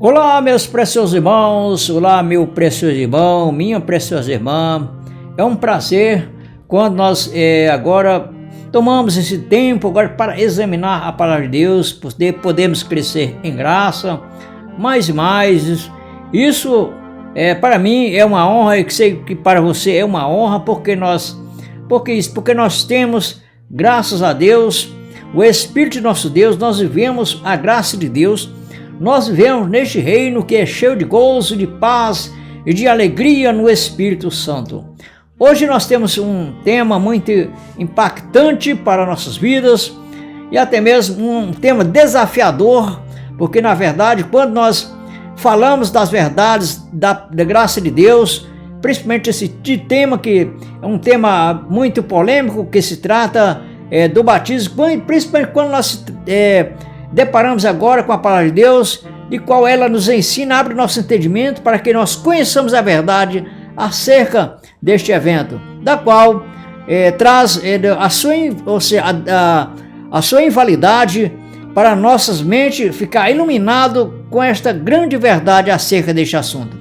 Olá, meus preciosos irmãos, olá, meu precioso irmão, minha preciosa irmã. É um prazer quando nós agora tomamos esse tempo agora para examinar a palavra de Deus, podemos crescer em graça, mais e mais. Isso para mim é uma honra, e sei que para você é uma honra, porque nós temos, graças a Deus, o Espírito de nosso Deus, nós vivemos a graça de Deus. Nós vivemos neste reino que é cheio de gozo, de paz e de alegria no Espírito Santo. Hoje nós temos um tema muito impactante para nossas vidas e até mesmo um tema desafiador, porque na verdade quando nós falamos das verdades da graça de Deus, principalmente esse tema que é um tema muito polêmico, que se trata do batismo, principalmente quando nós deparamos agora com a palavra de Deus, de qual ela nos ensina, abre nosso entendimento para que nós conheçamos a verdade acerca deste evento, da qual traz a sua invalidade para nossas mentes ficar iluminado com esta grande verdade acerca deste assunto.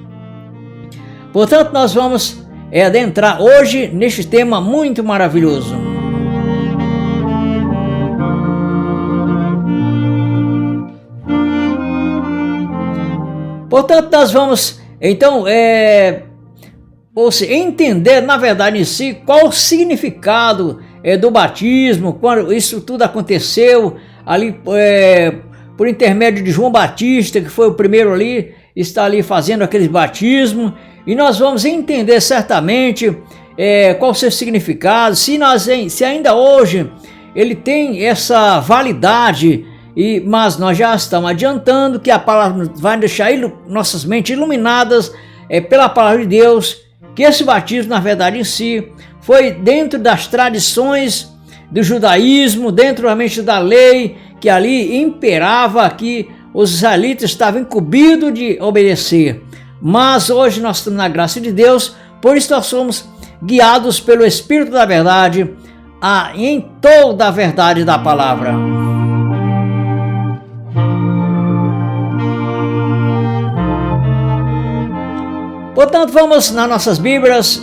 Portanto, nós vamos adentrar hoje neste tema muito maravilhoso. Portanto, nós vamos, então, entender, na verdade, em si, qual o significado do batismo, quando isso tudo aconteceu, ali, por intermédio de João Batista, que foi o primeiro ali, está ali fazendo aquele batismo, e nós vamos entender certamente qual o seu significado, se ainda hoje ele tem essa validade. Mas nós já estamos adiantando que a palavra vai deixar nossas mentes iluminadas pela palavra de Deus, que esse batismo, na verdade, em si, foi dentro das tradições do judaísmo, dentro realmente da lei que ali imperava, que os israelitas estavam incumbidos de obedecer. Mas hoje nós estamos na graça de Deus, por isso nós somos guiados pelo Espírito da verdade em toda a verdade da palavra. Portanto, vamos nas nossas Bíblias,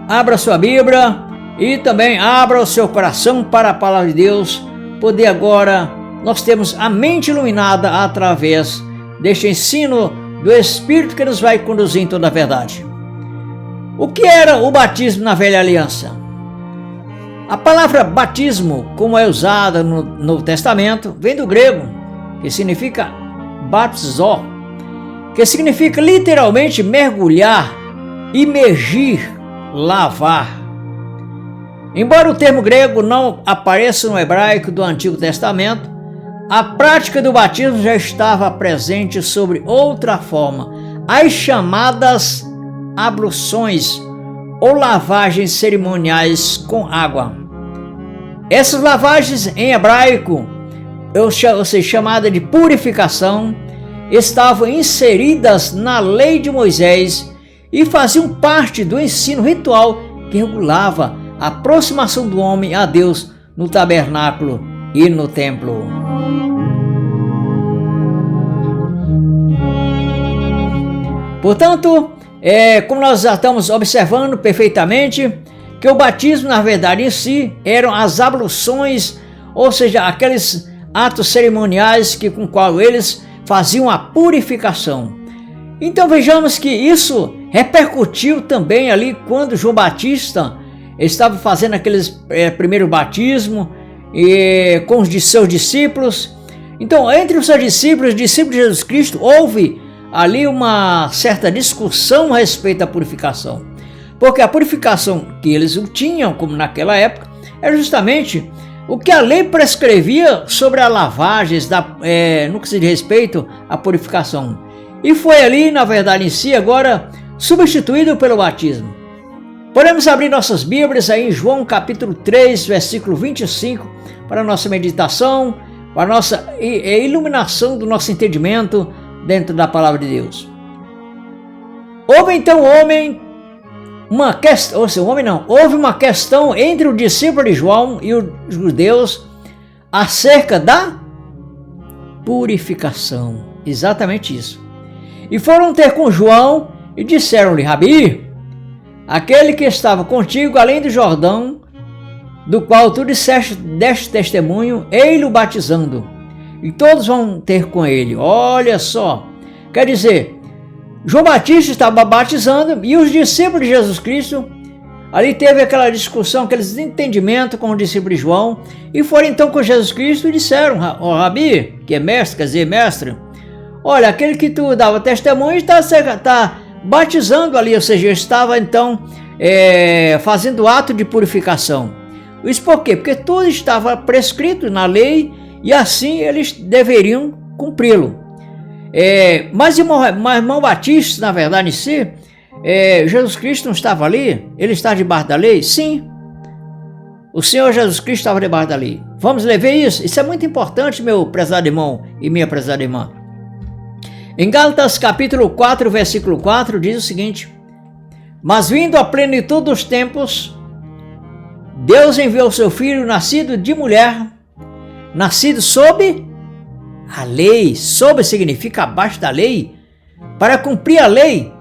abra sua Bíblia e também abra o seu coração para a palavra de Deus, poder agora nós temos a mente iluminada através deste ensino do Espírito que nos vai conduzir em toda a verdade. O que era o batismo na Velha Aliança? A palavra batismo, como é usada no Novo Testamento, vem do grego, que significa baptizó, que significa literalmente mergulhar, imergir, lavar. Embora o termo grego não apareça no hebraico do Antigo Testamento, a prática do batismo já estava presente sob outra forma, as chamadas abluções ou lavagens cerimoniais com água. Essas lavagens em hebraico, chamada de purificação, estavam inseridas na lei de Moisés e faziam parte do ensino ritual que regulava a aproximação do homem a Deus no tabernáculo e no templo. Portanto, como nós já estamos observando perfeitamente, que o batismo, na verdade, em si, eram as abluções, ou seja, aqueles atos cerimoniais com qual eles faziam a purificação. Então vejamos que isso repercutiu também ali quando João Batista estava fazendo aqueles primeiro batismo com os seus discípulos. Então, entre os seus discípulos de Jesus Cristo, houve ali uma certa discussão a respeito da purificação, porque a purificação que eles tinham, como naquela época, era justamente o que a lei prescrevia sobre as lavagens no que se diz respeito à purificação. E foi ali, na verdade, em si, agora substituído pelo batismo. Podemos abrir nossas Bíblias aí em João capítulo 3, versículo 25, para a nossa meditação, para a nossa iluminação do nosso entendimento dentro da palavra de Deus. Houve então houve uma questão entre o discípulo de João e os judeus acerca da purificação. Exatamente isso. E foram ter com João e disseram-lhe: Rabi, aquele que estava contigo além do Jordão, do qual tu deste testemunho, ei-lo batizando, e todos vão ter com ele. Olha só, quer dizer, João Batista estava batizando e os discípulos de Jesus Cristo, ali teve aquela discussão, aquele desentendimento com o discípulo de João, e foram então com Jesus Cristo e disseram: ó, Rabi, que é mestre, quer dizer mestre, olha, aquele que tu dava testemunho está batizando ali, ou seja, estava então fazendo ato de purificação. Isso por quê? Porque tudo estava prescrito na lei e assim eles deveriam cumpri-lo. Mas irmão Batista, na verdade em si, Jesus Cristo não estava ali? Ele está debaixo da lei? Sim. O Senhor Jesus Cristo estava debaixo da lei. Vamos ler isso? Isso é muito importante, meu prezado irmão e minha prezada irmã. Em Gálatas capítulo 4, versículo 4, diz o seguinte: Mas vindo a plenitude dos tempos, Deus enviou seu Filho, nascido de mulher, nascido sob a lei. Sob significa abaixo da lei, para cumprir a lei,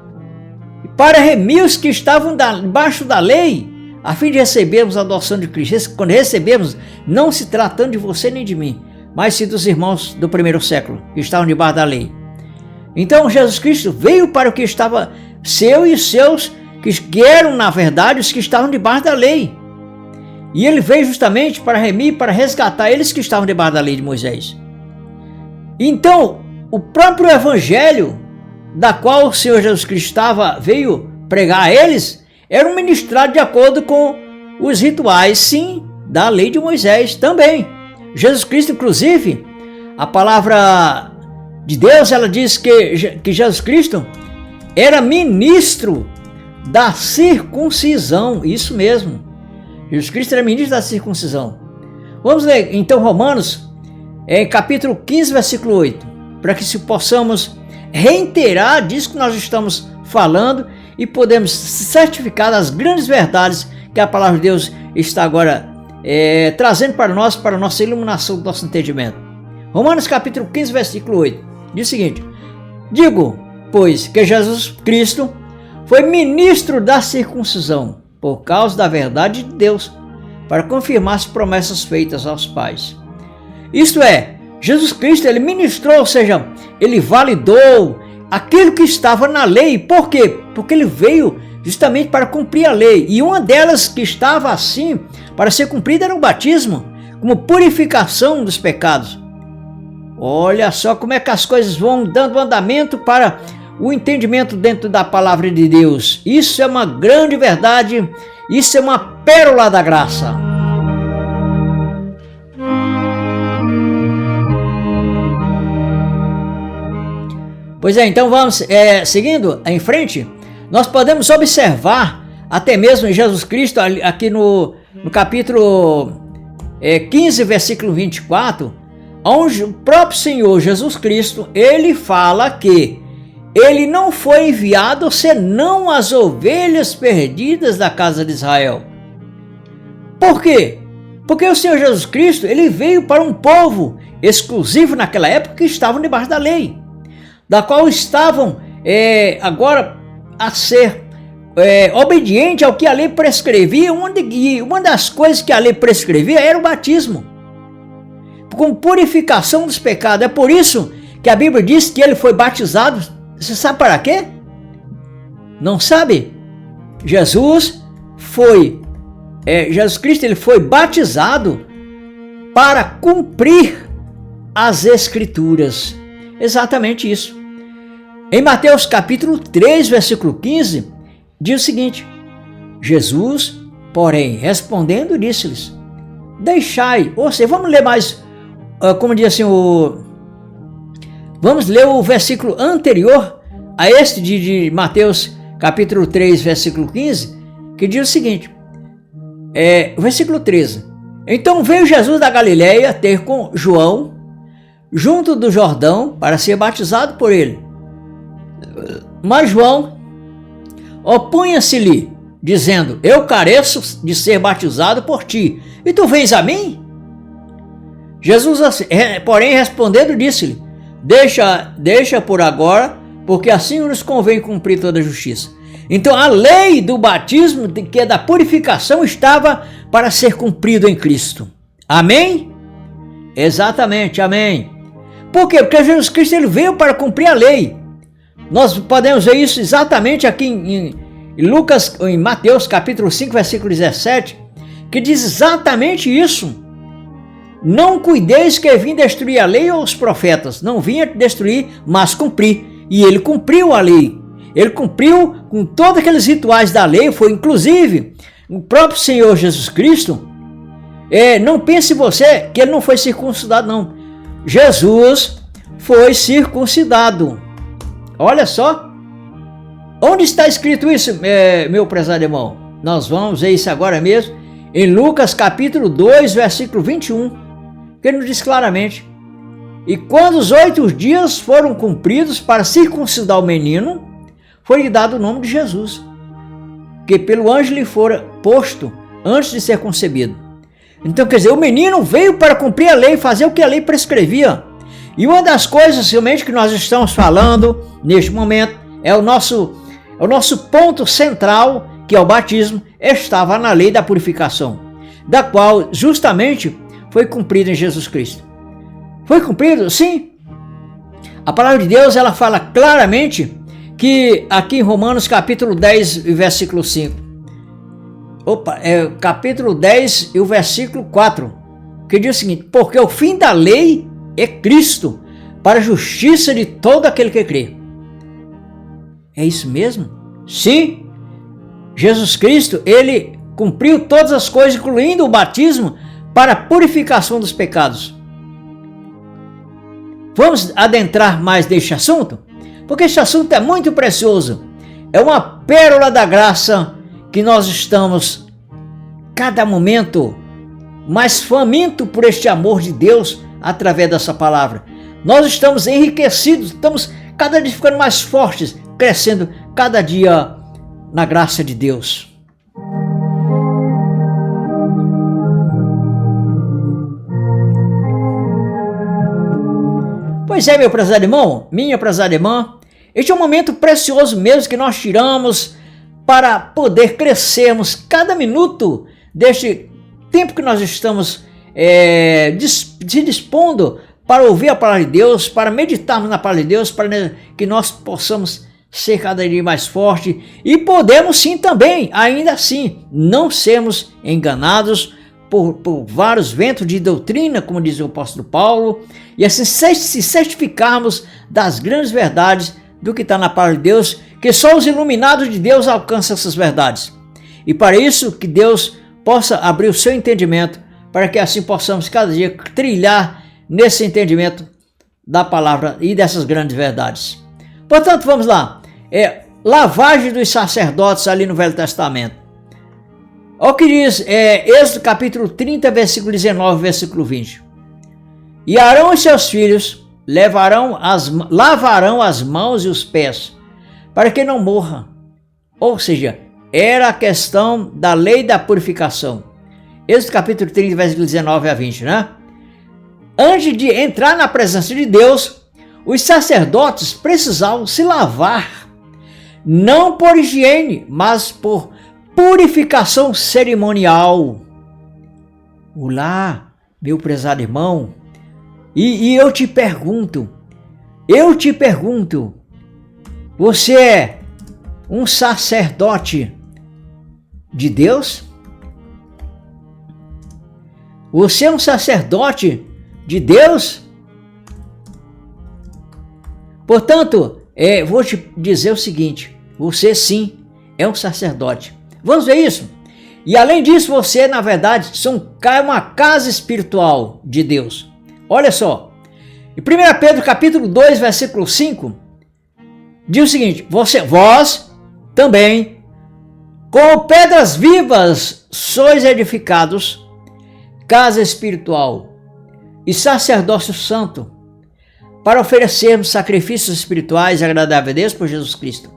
e para remir os que estavam debaixo da lei, a fim de recebermos a adoção de Cristo. Quando recebemos, não se tratando de você nem de mim, mas sim dos irmãos do primeiro século, que estavam debaixo da lei. Então Jesus Cristo veio para o que estava seu e seus, que eram na verdade os que estavam debaixo da lei. E ele veio justamente para remir, para resgatar eles que estavam debaixo da lei de Moisés. Então, o próprio evangelho, da qual o Senhor Jesus Cristo veio pregar a eles, era um ministrado de acordo com os rituais, sim, da lei de Moisés também. Jesus Cristo, inclusive, a palavra de Deus, ela diz que Jesus Cristo era ministro da circuncisão, isso mesmo. Jesus Cristo era ministro da circuncisão. Vamos ler então Romanos, capítulo 15, versículo 8, para que possamos reiterar disso que nós estamos falando e podemos certificar das grandes verdades que a palavra de Deus está agora trazendo para nós, para a nossa iluminação do nosso entendimento. Romanos capítulo 15, versículo 8, diz o seguinte: Digo, pois, que Jesus Cristo foi ministro da circuncisão, por causa da verdade de Deus, para confirmar as promessas feitas aos pais. Isto é, Jesus Cristo, ele ministrou, ou seja, ele validou aquilo que estava na lei. Por quê? Porque ele veio justamente para cumprir a lei. E uma delas que estava assim, para ser cumprida, era o batismo, como purificação dos pecados. Olha só como é que as coisas vão dando andamento para o entendimento dentro da palavra de Deus. Isso é uma grande verdade, isso é uma pérola da graça. Pois então vamos seguindo em frente, nós podemos observar até mesmo em Jesus Cristo, aqui no capítulo 15, versículo 24, onde o próprio Senhor Jesus Cristo, ele fala que ele não foi enviado senão as ovelhas perdidas da casa de Israel. Por quê? Porque o Senhor Jesus Cristo, ele veio para um povo exclusivo naquela época que estavam debaixo da lei, da qual estavam agora a ser obediente ao que a lei prescrevia. Uma das coisas que a lei prescrevia era o batismo, com purificação dos pecados. É por isso que a Bíblia diz que ele foi batizado. Você sabe para quê? Não sabe? Jesus Cristo, ele foi batizado para cumprir as Escrituras. Exatamente isso. Em Mateus capítulo 3, versículo 15, diz o seguinte: Jesus, porém, respondendo, disse-lhes: Deixai, ou seja, vamos ler mais, como diz assim, vamos ler o versículo anterior a este de Mateus capítulo 3, versículo 15, que diz o seguinte, o versículo 13: Então veio Jesus da Galileia ter com João, junto do Jordão, para ser batizado por ele. Mas João opunha-se-lhe, dizendo: Eu careço de ser batizado por ti, e tu vens a mim? Jesus, porém, respondendo, disse-lhe: Deixa por agora, porque assim nos convém cumprir toda a justiça. Então a lei do batismo, que é da purificação, estava para ser cumprido em Cristo. Amém? Exatamente, amém. Por quê? Porque Jesus Cristo ele veio para cumprir a lei. Nós podemos ver isso exatamente aqui em Mateus capítulo 5, versículo 17, que diz exatamente isso. Não cuideis que vim destruir a lei ou os profetas. Não vinha destruir, mas cumprir. E ele cumpriu a lei. Ele cumpriu com todos aqueles rituais da lei. Foi inclusive o próprio Senhor Jesus Cristo. Não pense você que ele não foi circuncidado, não. Jesus foi circuncidado. Olha só. Onde está escrito isso, meu prezado irmão? Nós vamos ver isso agora mesmo. Em Lucas capítulo 2, versículo 21. Que ele nos diz claramente: e quando os 8 dias foram cumpridos para circuncidar o menino, foi-lhe dado o nome de Jesus, que pelo anjo lhe fora posto antes de ser concebido. Então, quer dizer, o menino veio para cumprir a lei, fazer o que a lei prescrevia. E uma das coisas realmente que nós estamos falando neste momento é o nosso ponto central, que é o batismo, estava na lei da purificação, da qual justamente foi cumprido em Jesus Cristo. Foi cumprido? Sim. A palavra de Deus ela fala claramente que aqui em Romanos capítulo 10, versículo 5. Capítulo 10 e o versículo 4, que diz o seguinte: porque o fim da lei é Cristo, para a justiça de todo aquele que crê. É isso mesmo? Sim. Jesus Cristo, ele cumpriu todas as coisas, incluindo o batismo, para a purificação dos pecados. Vamos adentrar mais neste assunto? Porque este assunto é muito precioso. É uma pérola da graça que nós estamos, cada momento, mais faminto por este amor de Deus através dessa palavra. Nós estamos enriquecidos, estamos cada dia ficando mais fortes, crescendo cada dia na graça de Deus. Pois é, meu prezado irmão, minha prezada irmã, este é um momento precioso mesmo que nós tiramos para poder crescermos cada minuto deste tempo que nós estamos se dispondo para ouvir a palavra de Deus, para meditarmos na palavra de Deus, para que nós possamos ser cada dia mais forte e podemos sim também, ainda assim, não sermos enganados por vários ventos de doutrina, como diz o apóstolo Paulo, e assim se certificarmos das grandes verdades do que está na palavra de Deus, que só os iluminados de Deus alcançam essas verdades. E para isso que Deus possa abrir o seu entendimento, para que assim possamos cada dia trilhar nesse entendimento da palavra e dessas grandes verdades. Portanto, vamos lá. Lavagem dos sacerdotes ali no Velho Testamento. Olha o que diz Êxodo capítulo 30, versículo 19, versículo 20. E Arão e seus filhos lavarão as mãos e os pés, para que não morra. Ou seja, era a questão da lei da purificação. Êxodo capítulo 30, versículo 19 a 20, né? Antes de entrar na presença de Deus, os sacerdotes precisavam se lavar, não por higiene, mas por purificação cerimonial. Olá, meu prezado irmão, e eu te pergunto, você é um sacerdote de Deus? Você é um sacerdote de Deus? Portanto, vou te dizer o seguinte, você sim é um sacerdote. Vamos ver isso? E além disso, você na verdade é uma casa espiritual de Deus. Olha só, em 1 Pedro capítulo 2, versículo 5, diz o seguinte: vós também, com pedras vivas, sois edificados, casa espiritual e sacerdócio santo, para oferecermos sacrifícios espirituais agradáveis a Deus por Jesus Cristo.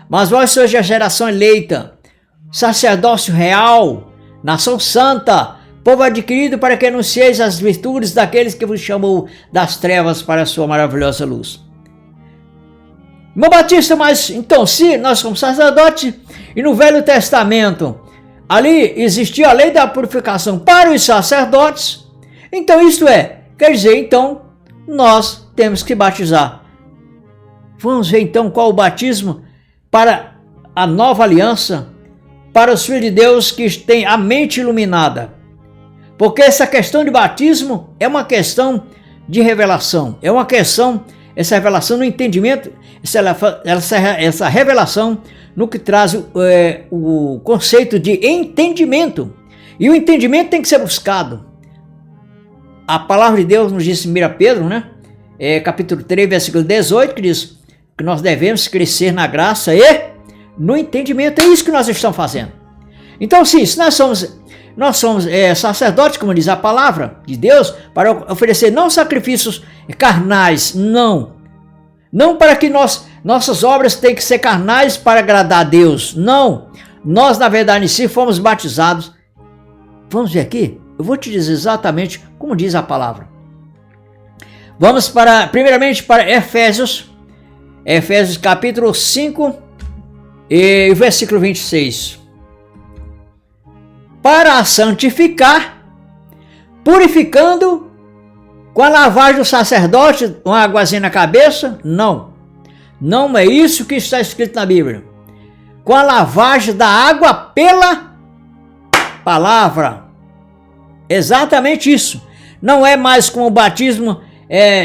Mas vós sois a geração eleita, sacerdócio real, nação santa, povo adquirido, para que anuncieis as virtudes daqueles que vos chamou das trevas para a sua maravilhosa luz. Irmão Batista, mas então se nós somos sacerdotes e no Velho Testamento ali existia a lei da purificação para os sacerdotes, então isto quer dizer, então nós temos que batizar. Vamos ver então qual o batismo para a nova aliança, para os filhos de Deus que têm a mente iluminada. Porque essa questão de batismo é uma questão de revelação, é uma questão, essa revelação no entendimento, essa revelação no que traz o conceito de entendimento. E o entendimento tem que ser buscado. A palavra de Deus nos diz em 1 Pedro, capítulo 3, versículo 18, que diz que nós devemos crescer na graça e no entendimento. É isso que nós estamos fazendo. Então, sim, se nós somos sacerdotes, como diz a palavra de Deus, para oferecer não sacrifícios carnais, não para que nossas obras tenham que ser carnais para agradar a Deus, não. Nós, na verdade, em si, fomos batizados. Vamos ver aqui? Eu vou te dizer exatamente como diz a palavra. Vamos primeiramente para Efésios capítulo 5 e versículo 26. Para santificar, purificando com a lavagem do sacerdote, uma águazinha na cabeça? Não é isso que está escrito na Bíblia. Com a lavagem da água pela palavra. Exatamente isso. Não é mais com o batismo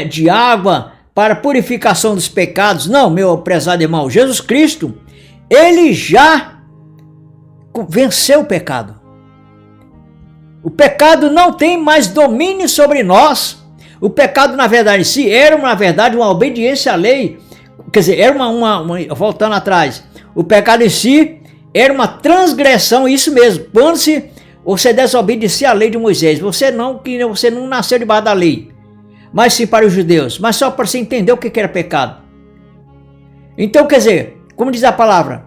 de água para purificação dos pecados. Não, meu prezado irmão, Jesus Cristo, ele já venceu o pecado. O pecado não tem mais domínio sobre nós. O pecado, na verdade, em si, era, na verdade, uma obediência à lei. Quer dizer, era voltando atrás, o pecado em si era uma transgressão, isso mesmo. Quando você desobedecia a lei de Moisés, você não nasceu debaixo da lei, mas sim para os judeus, mas só para você entender o que era pecado. Então, quer dizer, como diz a palavra,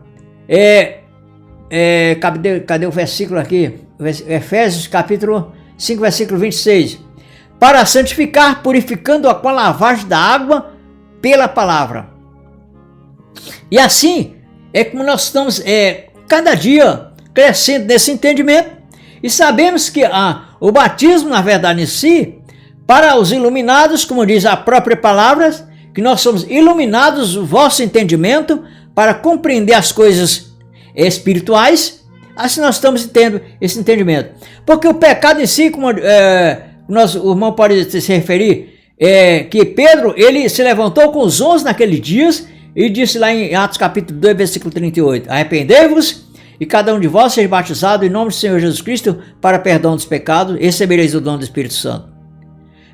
cadê o versículo aqui? Efésios capítulo 5, versículo 26. Para santificar, purificando-a com a lavagem da água pela palavra. E assim é como nós estamos cada dia crescendo nesse entendimento e sabemos que o batismo, na verdade em si, para os iluminados, como diz a própria palavra, que nós somos iluminados o vosso entendimento para compreender as coisas espirituais. Assim nós estamos tendo esse entendimento. Porque o pecado em si, como o irmão pode se referir, que Pedro, ele se levantou com os 11 naqueles dias e disse lá em Atos capítulo 2, versículo 38, arrependei-vos e cada um de vós seja batizado em nome do Senhor Jesus Cristo para perdão dos pecados e recebereis o dom do Espírito Santo.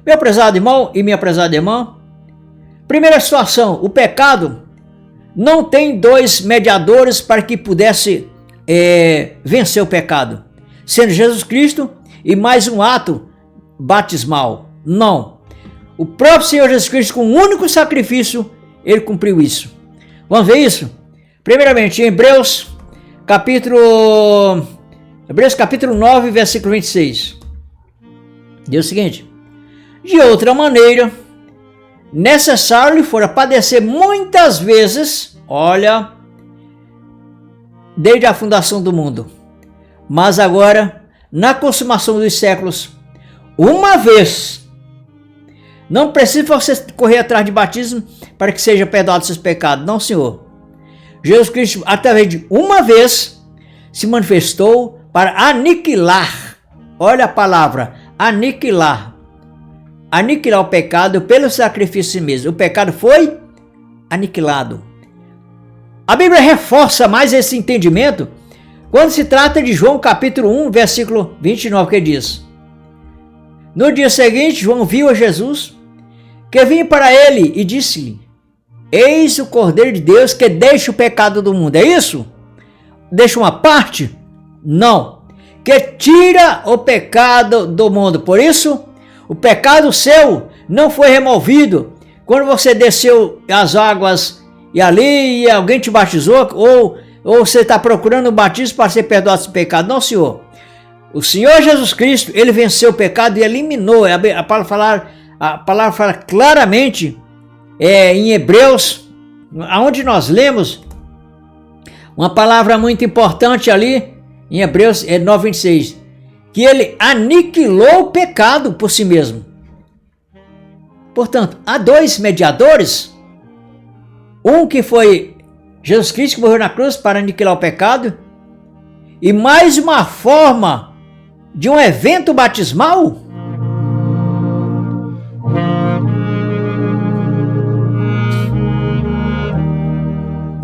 Meu prezado irmão e minha prezada irmã, primeira situação, o pecado não tem dois mediadores para que pudesse vencer o pecado, sendo Jesus Cristo e mais um ato batismal. Não. O próprio Senhor Jesus Cristo, com um único sacrifício, ele cumpriu isso. Vamos ver isso? Primeiramente, em Hebreus capítulo 9, versículo 26. Diz o seguinte: de outra maneira, necessário lhe fora padecer muitas vezes, olha, desde a fundação do mundo, mas agora, na consumação dos séculos, uma vez. Não precisa você correr atrás de batismo para que seja perdoado seus pecados. Não, Senhor. Jesus Cristo, através de uma vez, se manifestou para aniquilar. Olha a palavra, aniquilar. Aniquilar o pecado pelo sacrifício mesmo. O pecado foi aniquilado. A Bíblia reforça mais esse entendimento quando se trata de João capítulo 1, versículo 29, que diz: no dia seguinte, João viu a Jesus, que vinha para ele e disse-lhe: eis o Cordeiro de Deus que deixa o pecado do mundo. É isso? Deixa uma parte? Não. Que tira o pecado do mundo. Por isso, o pecado seu não foi removido quando você desceu as águas e ali alguém te batizou, ou você está procurando um batismo para ser perdoado do pecado. Não, Senhor. O Senhor Jesus Cristo, ele venceu o pecado e eliminou. A palavra fala claramente em Hebreus aonde nós lemos uma palavra muito importante ali, em Hebreus 9:26, que ele aniquilou o pecado por si mesmo. Portanto, há dois mediadores, um que foi Jesus Cristo que morreu na cruz para aniquilar o pecado, e mais uma forma de um evento batismal.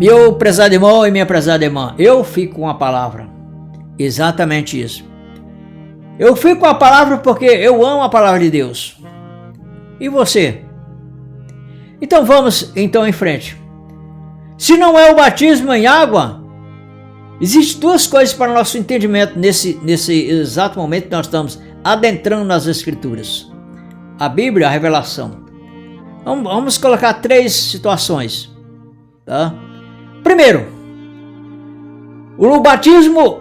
Meu prezado irmão e minha prezada irmã, eu fico com a palavra, exatamente isso. Eu fico com a palavra porque eu amo a palavra de Deus. E você? Então vamos em frente. Se não é o batismo em água, existem duas coisas para o nosso entendimento nesse exato momento que nós estamos adentrando nas Escrituras. A Bíblia, a revelação. Vamos colocar três situações. Tá? Primeiro, o batismo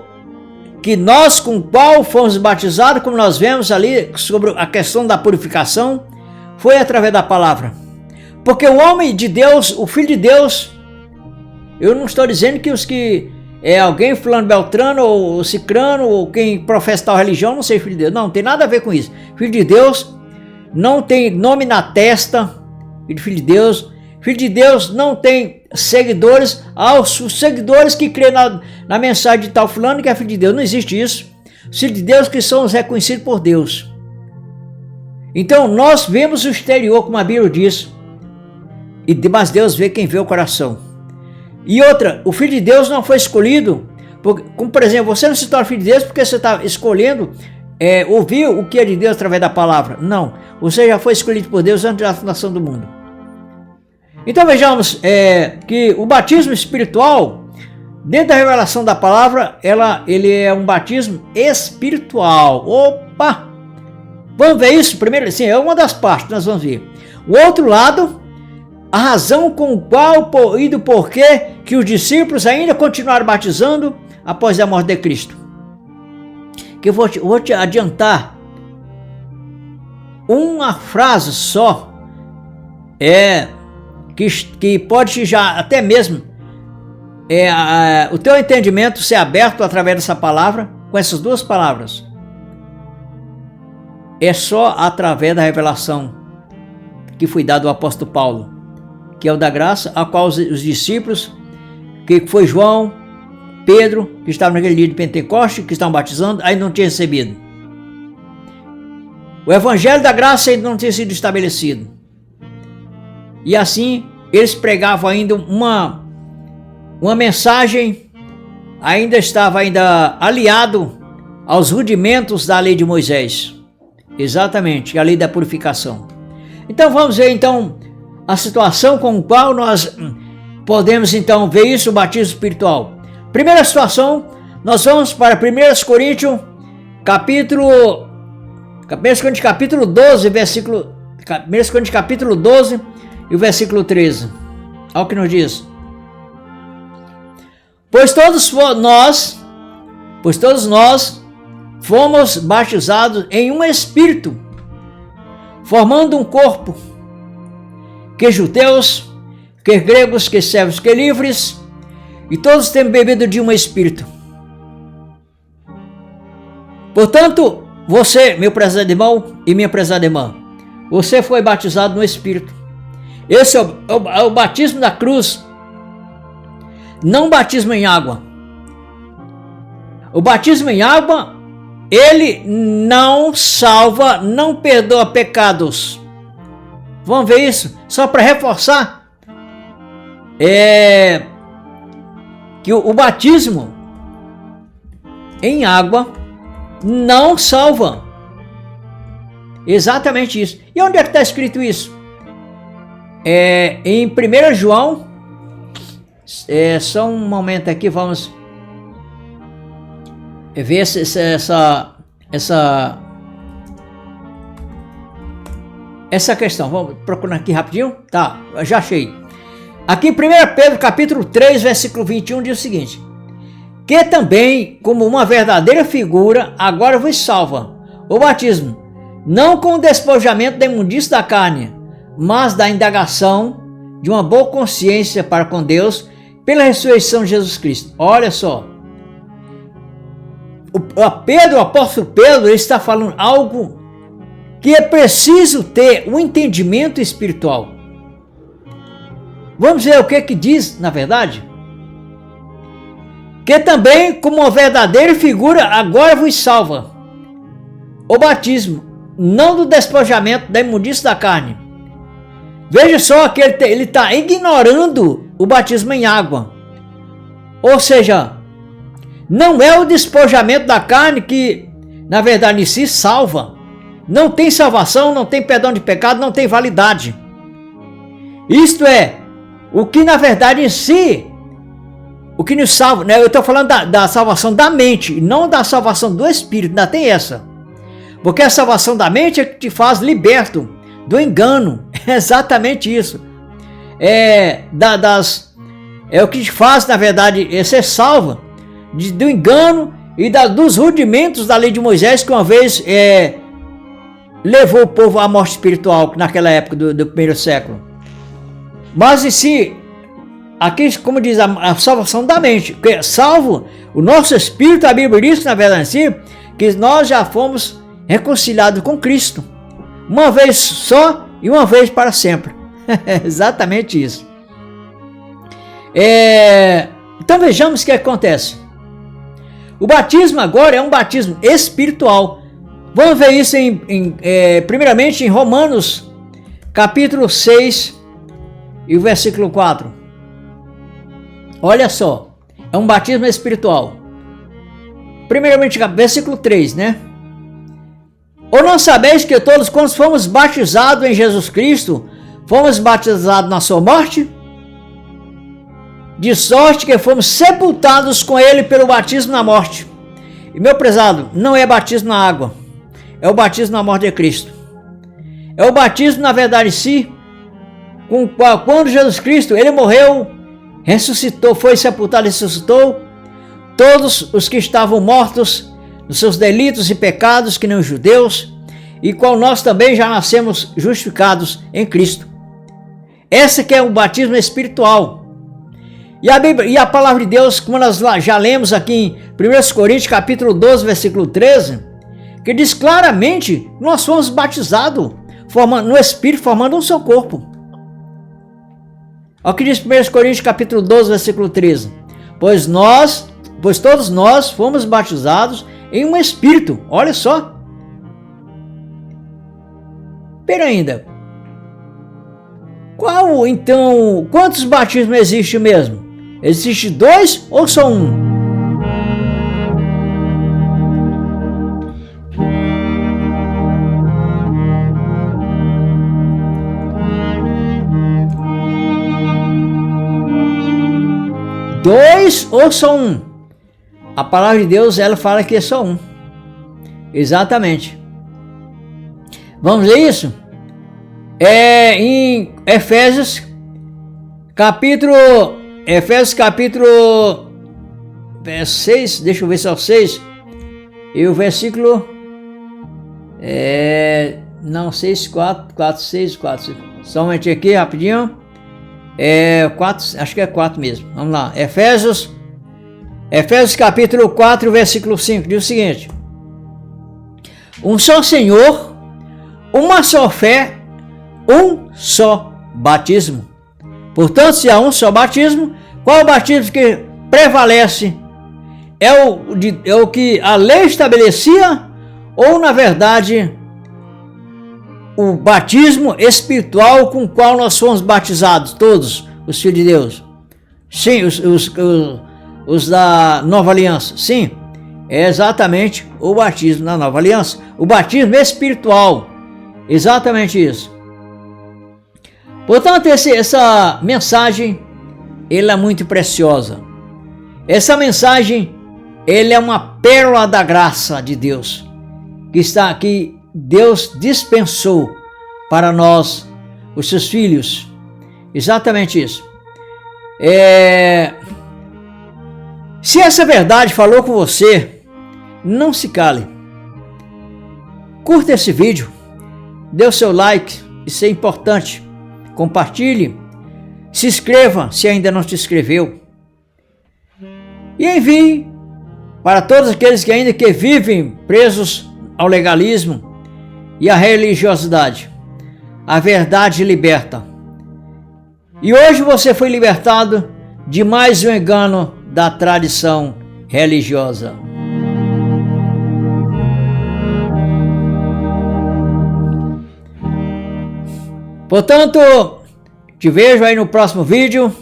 que nós com o qual fomos batizados, como nós vemos ali sobre a questão da purificação, foi através da palavra. Porque o homem de Deus, o Filho de Deus, eu não estou dizendo que os que é alguém fulano beltrano ou cicrano ou quem professa tal religião não seja filho de Deus. Não tem nada a ver com isso. Filho de Deus não tem nome na testa. Filho de Deus. Filho de Deus não tem seguidores. Os seguidores que crêem na mensagem de tal fulano que é filho de Deus. Não existe isso. Os filhos de Deus que são os reconhecidos por Deus. Então nós vemos o exterior, como a Bíblia diz. Mas Deus vê quem vê o coração. E outra, o Filho de Deus não foi escolhido, como por exemplo, você não se torna filho de Deus porque você está escolhendo ouvir o que é de Deus através da palavra. Não, você já foi escolhido por Deus antes da fundação do mundo. Então vejamos que o batismo espiritual, dentro da revelação da palavra, ele é um batismo espiritual. Opa! Vamos ver isso primeiro? Sim, é uma das partes que nós vamos ver. O outro lado, a razão com o qual e do porquê que os discípulos ainda continuaram batizando após a morte de Cristo. Que eu vou te adiantar uma frase só, que pode já até mesmo o teu entendimento ser aberto através dessa palavra, com essas duas palavras. É só através da revelação que foi dado ao apóstolo Paulo, que é o da graça, a qual os discípulos, que foi João, Pedro, que estavam naquele dia de Pentecoste, que estavam batizando, ainda não tinha recebido. O evangelho da graça ainda não tinha sido estabelecido. E assim, eles pregavam ainda uma mensagem, ainda estava aliado aos rudimentos da lei de Moisés. Exatamente, a lei da purificação. Então vamos ver a situação com a qual nós podemos então ver isso, o batismo espiritual. Primeira situação, nós vamos para 1 Coríntios capítulo 12, versículo 1 Coríntios capítulo 12 e o versículo 13. Olha o que nos diz. Pois todos nós fomos batizados em um espírito, formando um corpo, que judeus, que gregos, que servos, que livres, e todos temos bebido de um espírito. Portanto, você, meu prezado irmão e minha prezada irmã, você foi batizado no espírito. Esse é o batismo da cruz, não batismo em água. O batismo em água, ele não salva, não perdoa pecados. Vamos ver isso? Só para reforçar, que o batismo em água não salva. Exatamente isso. E onde é que está escrito isso? Em 1 João, só um momento aqui, vamos ver essa questão. Vamos procurar aqui rapidinho. Tá, já achei. Aqui em 1 Pedro capítulo 3, versículo 21 diz o seguinte: que também, como uma verdadeira figura, agora vos salva o batismo, não com o despojamento da imundícia da carne, mas da indagação de uma boa consciência para com Deus pela ressurreição de Jesus Cristo. Olha só, o apóstolo Pedro, ele está falando algo que é preciso ter um entendimento espiritual. Vamos ver o que diz, na verdade? Que também, como uma verdadeira figura, agora vos salva o batismo, não do despojamento da imundícia da carne. Veja só que ele está ignorando o batismo em água. Ou seja, não é o despojamento da carne que, na verdade, em si salva. Não tem salvação, não tem perdão de pecado, não tem validade. Isto é, o que na verdade em si, o que nos salva, né? Eu estou falando da salvação da mente, não da salvação do espírito, ainda tem essa. Porque a salvação da mente é que te faz liberto do engano, é exatamente isso. É o que te faz, na verdade, ser salvo do engano e dos rudimentos da lei de Moisés, que uma vez levou o povo à morte espiritual naquela época do primeiro século. Mas em si, aqui, como diz a salvação da mente, que é salvo o nosso espírito, a Bíblia diz, na verdade, em si, que nós já fomos reconciliados com Cristo, uma vez só e uma vez para sempre. Exatamente isso. Então vejamos o que acontece. O batismo agora é um batismo espiritual. Vamos ver isso primeiramente em Romanos capítulo 6 e o versículo 4. Olha só, é um batismo espiritual. Primeiramente, versículo 3, né? Ou não sabeis que todos, quando fomos batizados em Jesus Cristo, fomos batizados na sua morte? De sorte que fomos sepultados com ele pelo batismo na morte. E meu prezado, não é batismo na água, é o batismo na morte de Cristo. É o batismo, na verdade, em si, quando Jesus Cristo, ele morreu, ressuscitou, foi sepultado e ressuscitou, todos os que estavam mortos nos seus delitos e pecados, que nem os judeus, e qual nós também já nascemos justificados em Cristo. Esse que é o batismo espiritual. E a Bíblia, e a palavra de Deus, como nós já lemos aqui em 1 Coríntios capítulo 12, versículo 13, que diz claramente, nós fomos batizados no Espírito, formando um só corpo. Olha o que diz 1 Coríntios capítulo 12, versículo 13. Pois todos nós fomos batizados em um Espírito. Olha só. Pera ainda. Quantos batismos existe mesmo? Existe 2 ou só um? Dois ou só um? A palavra de Deus, ela fala que é só um. Exatamente. Vamos ler isso? Em Efésios capítulo 6, deixa eu ver se é o 6. E o versículo 6, 4, 6. Só um momentinho aqui, rapidinho. 4, acho que é 4 mesmo. Vamos lá. Efésios capítulo 4, versículo 5, diz o seguinte: um só Senhor, uma só fé, um só batismo. Portanto, se há um só batismo, qual o batismo que prevalece? É o que a lei estabelecia, ou na verdade o batismo espiritual com o qual nós fomos batizados, todos os filhos de Deus? Sim, os da Nova Aliança. Sim, é exatamente o batismo da Nova Aliança, o batismo espiritual, exatamente isso. Portanto, essa mensagem, ela é muito preciosa. Essa mensagem, ela é uma pérola da graça de Deus, que Deus dispensou para nós, os seus filhos. Exatamente isso. Se essa verdade falou com você, não se cale. Curta esse vídeo, dê o seu like, isso é importante. Compartilhe, Se inscreva se ainda não se inscreveu. E envie para todos aqueles que ainda vivem presos ao legalismo e à religiosidade. A verdade liberta. E hoje você foi libertado de mais um engano da tradição religiosa. Portanto, te vejo aí no próximo vídeo.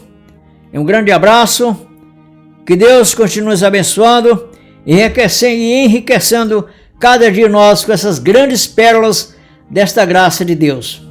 Um grande abraço. Que Deus continue nos abençoando e enriquecendo cada dia de nós com essas grandes pérolas desta graça de Deus.